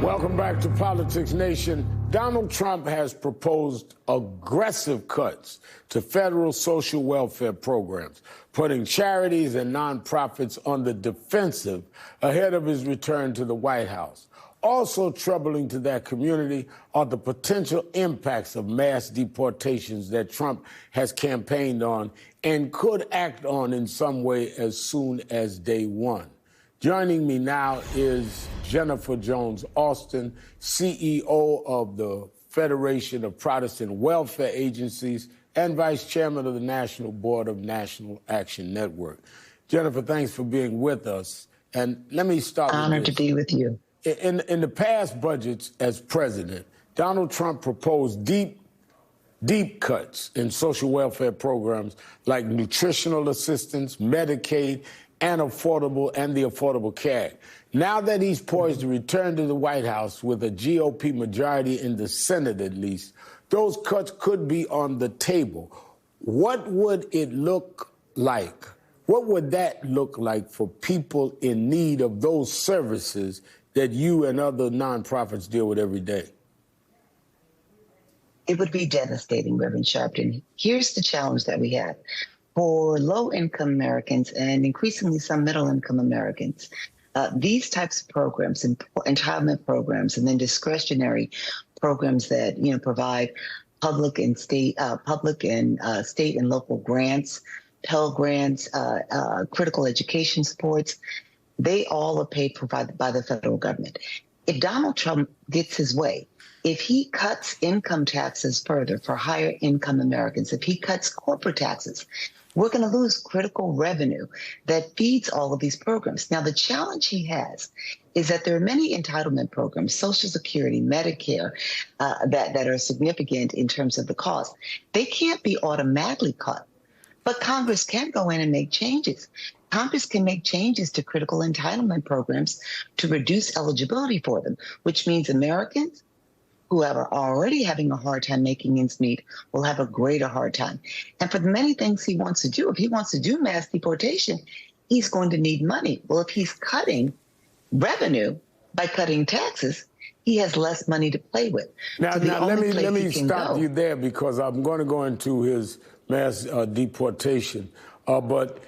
Welcome back to Politics Nation. Donald Trump has proposed aggressive cuts to federal social welfare programs, putting charities and nonprofits on the defensive ahead of his return to the White House. Also troubling to that community are the potential impacts of mass deportations that Trump has campaigned on and could act on in some way as soon as day one. Joining me now is Jennifer Jones Austin, CEO of the Federation of Protestant Welfare Agencies and Vice Chairman of the National Board of National Action Network. Jennifer, thanks for being with us. And let me start with this. Honored to be with you. In the past budgets as president, Donald Trump proposed deep cuts in social welfare programs like nutritional assistance, Medicaid, and the Affordable Care Act. Now that he's poised to return to the White House with a GOP majority in the Senate at least, those cuts could be on the table. What would it look like? What would that look like for people in need of those services that you and other nonprofits deal with every day? It would be devastating, Reverend Sharpton. Here's the challenge that we have. For low-income Americans and increasingly some middle-income Americans, these types of programs, entitlement programs, and then discretionary programs that provide public and state and local grants, Pell grants, critical education supports, they all are paid for by the federal government. If Donald Trump gets his way, if he cuts income taxes further for higher income Americans, if he cuts corporate taxes, we're going to lose critical revenue that feeds all of these programs. Now, the challenge he has is that there are many entitlement programs, Social Security, Medicare, that are significant in terms of the cost. They can't be automatically cut, but Congress can go in and make changes. Congress can make changes to critical entitlement programs to reduce eligibility for them, which means Americans who are already having a hard time making ends meet will have a greater hard time. And for the many things he wants to do, if he wants to do mass deportation, he's going to need money. Well, if he's cutting revenue by cutting taxes, he has less money to play with. Now let me stop you there because I'm going to go into his mass deportation. But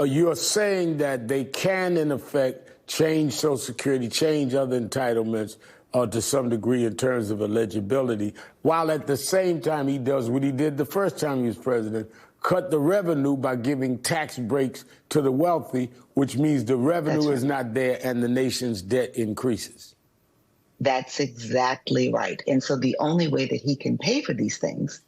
you're saying that they can, in effect, change Social Security, change other entitlements, to some degree in terms of eligibility, while at the same time he does what he did the first time he was president, cut the revenue by giving tax breaks to the wealthy, which means the revenue is not there and the nation's debt increases. That's exactly right. And so the only way that he can pay for these things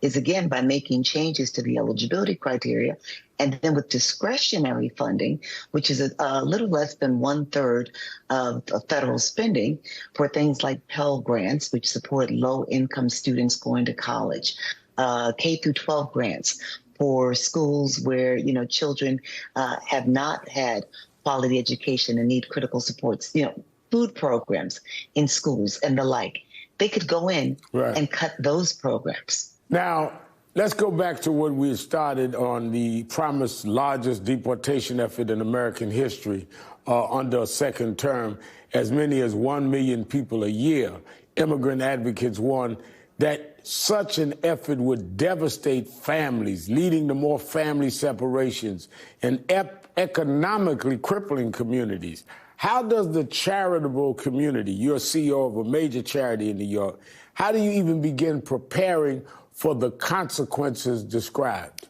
is, again, by making changes to the eligibility criteria. And then with discretionary funding, which is a little less than 1/3 of federal spending for things like Pell grants, which support low-income students going to college, K through 12 grants for schools where, children have not had quality education and need critical supports, food programs in schools and the like. They could go in and cut those programs. Now, let's go back to what we started on the promised largest deportation effort in American history under a second term, as many as 1 million people a year. Immigrant advocates warn that such an effort would devastate families, leading to more family separations and economically crippling communities. How does the charitable community, you're CEO of a major charity in New York, how do you even begin preparing for the consequences described?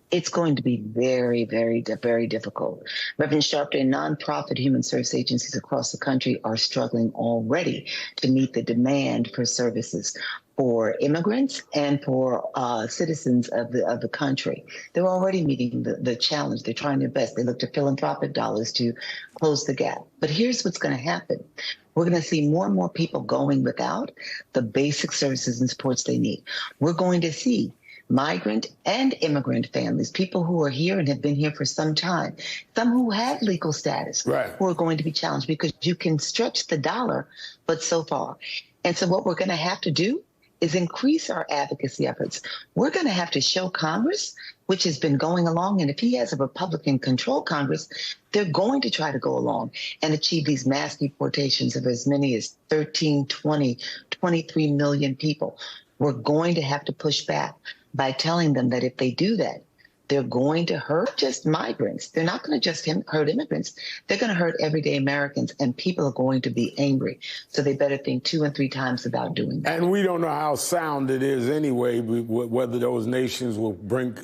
It's going to be very, very, very difficult. Reverend Sharpton, nonprofit human service agencies across the country are struggling already to meet the demand for services for immigrants and for citizens of the country. They're already meeting the challenge. They're trying their best. They look to philanthropic dollars to close the gap. But here's what's going to happen. We're going to see more and more people going without the basic services and supports they need. We're going to see migrant and immigrant families, people who are here and have been here for some time, some who have legal status, who are going to be challenged because you can stretch the dollar, but so far. And so what we're going to have to do is increase our advocacy efforts. We're going to have to show Congress which has been going along. And if he has a Republican-controlled Congress, they're going to try to go along and achieve these mass deportations of as many as 13, 20, 23 million people. We're going to have to push back by telling them that if they do that, they're going to hurt just migrants. They're not going to just hurt immigrants. They're going to hurt everyday Americans, and people are going to be angry. So they better think 2 and 3 times about doing that. And we don't know how sound it is anyway, whether those nations will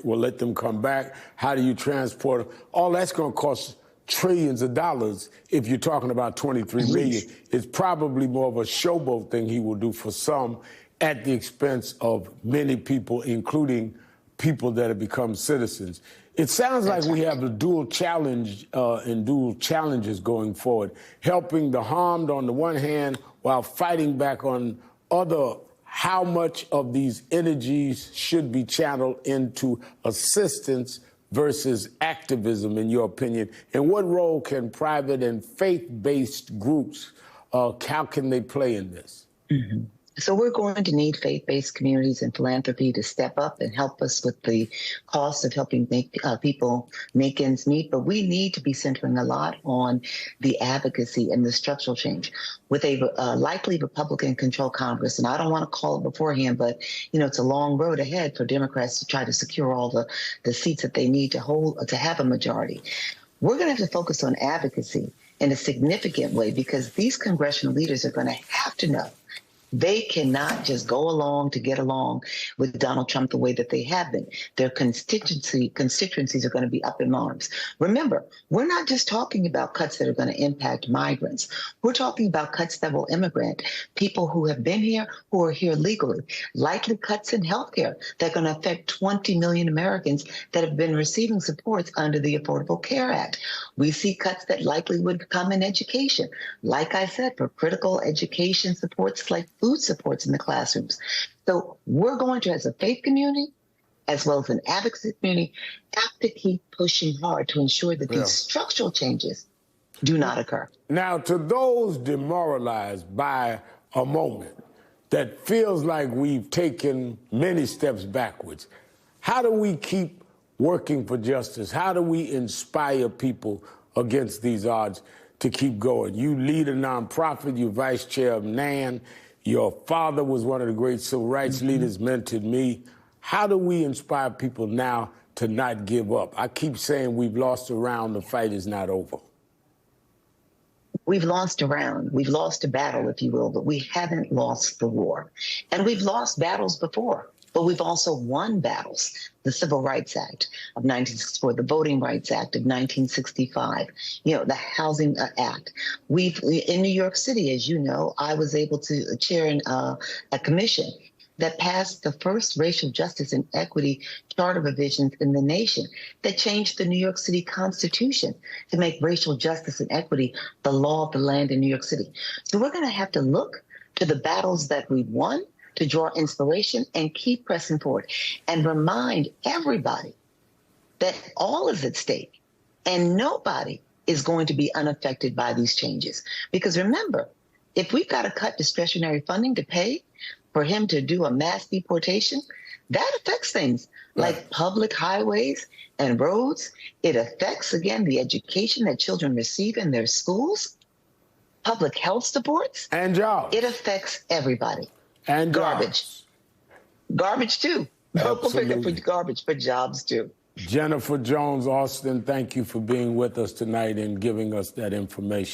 let them come back. How do you transport them? All that's going to cost trillions of dollars if you're talking about 23 million. It's probably more of a showboat thing he will do for some at the expense of many people, including people that have become citizens. It sounds like we have a dual challenge and dual challenges going forward, helping the harmed on the one hand while fighting back on other. How much of these energies should be channeled into assistance versus activism, in your opinion? And what role can private and faith-based groups, how can they play in this? Mm-hmm. So we're going to need faith-based communities and philanthropy to step up and help us with the cost of helping make people make ends meet. But we need to be centering a lot on the advocacy and the structural change. With a likely Republican-controlled Congress, and I don't want to call it beforehand, but it's a long road ahead for Democrats to try to secure all the seats that they need to have a majority. We're going to have to focus on advocacy in a significant way, because these congressional leaders are going to have to know they cannot just go along to get along with Donald Trump the way that they have been. Their constituencies are going to be up in arms. Remember, we're not just talking about cuts that are going to impact migrants. We're talking about cuts that will immigrant people who have been here, who are here legally. Likely cuts in healthcare that are going to affect 20 million Americans that have been receiving supports under the Affordable Care Act. We see cuts that likely would come in education. Like I said, for critical education supports like food supports in the classrooms. So we're going to, as a faith community, as well as an advocacy community, have to keep pushing hard to ensure that these structural changes do not occur. Now, to those demoralized by a moment that feels like we've taken many steps backwards, how do we keep working for justice? How do we inspire people against these odds to keep going? You lead a nonprofit, you're vice chair of NAN. Your father was one of the great civil rights leaders, mentored me. How do we inspire people now to not give up? I keep saying we've lost a round, the fight is not over. We've lost a round. We've lost a battle, if you will, but we haven't lost the war. And we've lost battles before, but we've also won battles. The Civil Rights Act of 1964, the Voting Rights Act of 1965, the Housing Act. In New York City, as you know, I was able to chair a commission that passed the first racial justice and equity charter revisions in the nation that changed the New York City Constitution to make racial justice and equity the law of the land in New York City. So we're going to have to look to the battles that we've won to draw inspiration and keep pressing forward and remind everybody that all is at stake and nobody is going to be unaffected by these changes. Because remember, if we've got to cut discretionary funding to pay for him to do a mass deportation, that affects things like public highways and roads. It affects, again, the education that children receive in their schools, public health supports. And jobs. It affects everybody. And garbage. Garbage, too. Absolutely. Garbage for jobs, too. Jennifer Jones Austin, thank you for being with us tonight and giving us that information.